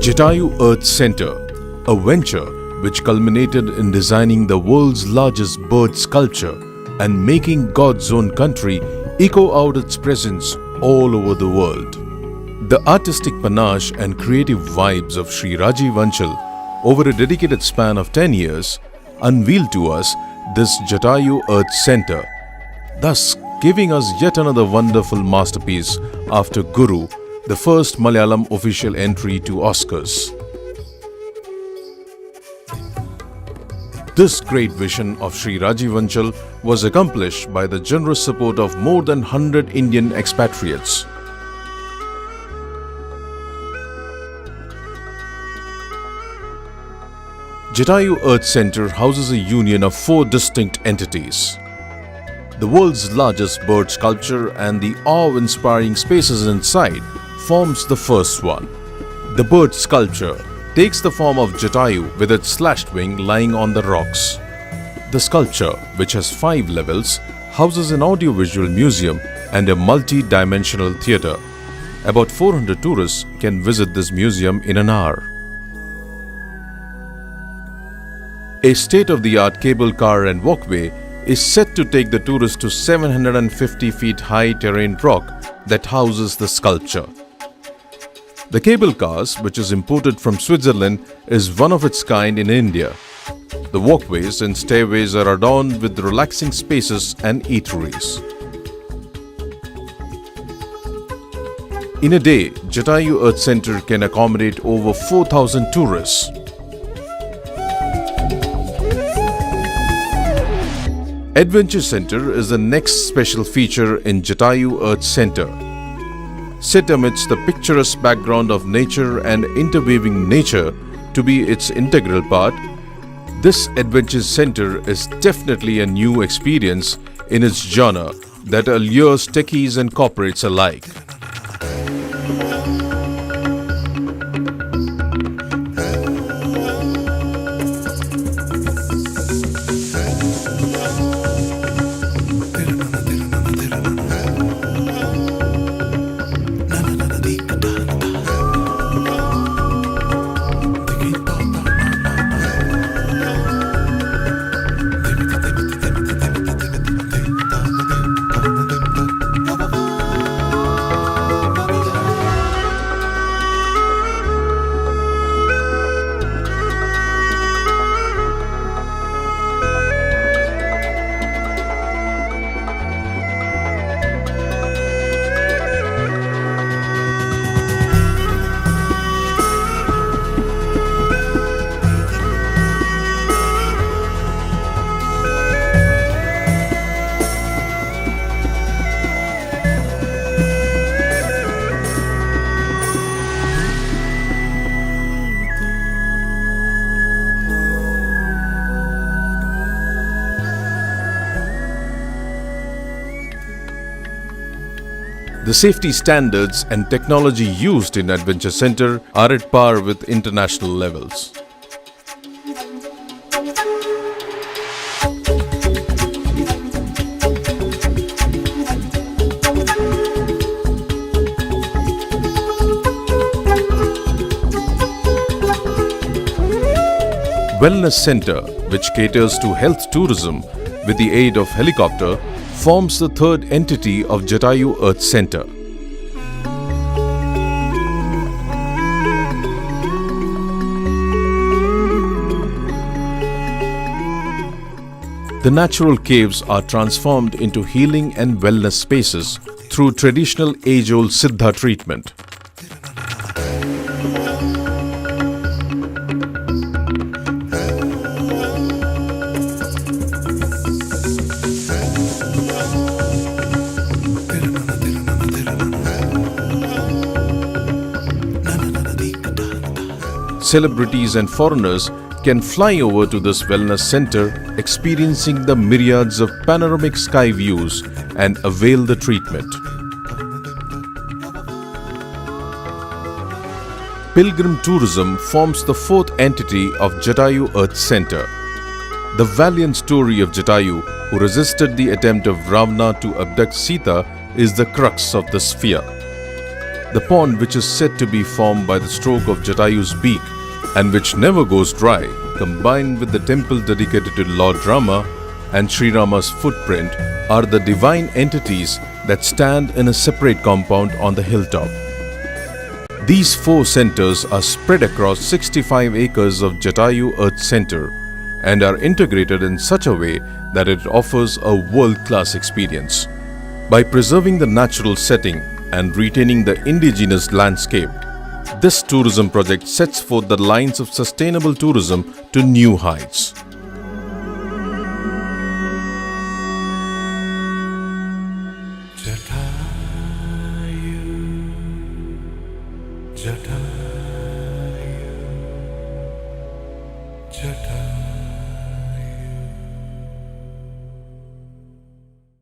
Jataayu Earth Center, a venture which culminated in designing the world's largest bird sculpture and making God's own country echo out its presence all over the world. The artistic panache and creative vibes of Sri Rajiv Anchal over a dedicated span of 10 years unveiled to us this Jataayu Earth Center, thus giving us yet another wonderful masterpiece after Guru, the first Malayalam official entry to Oscars. This great vision of Sri Rajiv Anchal was accomplished by the generous support of more than 100 Indian expatriates. Jataayu Earth Center houses a union of 4 distinct entities. The world's largest bird sculpture and the awe-inspiring spaces inside forms the first one. The bird sculpture takes the form of Jataayu with its slashed wing lying on the rocks. The sculpture, which has 5 levels, houses an audiovisual museum and a multi-dimensional theatre. About 400 tourists can visit this museum in an hour. A state-of-the-art cable car and walkway is set to take the tourists to 750 feet high terrain rock that houses the sculpture. The cable cars, which is imported from Switzerland, is one of its kind in India. The walkways and stairways are adorned with relaxing spaces and eateries. In a day, Jataayu Earth Center can accommodate over 4,000 tourists. Adventure Center is the next special feature in Jataayu Earth Center. Set amidst the picturesque background of nature and interweaving nature to be its integral part, this Adventure Center is definitely a new experience in its genre that allures techies and corporates alike. The safety standards and technology used in Adventure Center are at par with international levels. Wellness Center, which caters to health tourism with the aid of helicopter, forms the third entity of Jataayu Earth Center. The natural caves are transformed into healing and wellness spaces through traditional age-old Siddha treatment. Celebrities and foreigners can fly over to this wellness center, experiencing the myriads of panoramic sky views and avail the treatment. Pilgrim tourism forms the fourth entity of Jataayu Earth Center. The valiant story of Jataayu, who resisted the attempt of Ravana to abduct Sita, is the crux of the sphere. The pond, which is said to be formed by the stroke of Jatayu's beak and which never goes dry, combined with the temple dedicated to Lord Rama and Sri Rama's footprint, are the divine entities that stand in a separate compound on the hilltop. These 4 centers are spread across 65 acres of Jataayu Earth Center and are integrated in such a way that it offers a world-class experience. By preserving the natural setting and retaining the indigenous landscape, this tourism project sets forth the lines of sustainable tourism to new heights. Jataayu, Jataayu, Jataayu.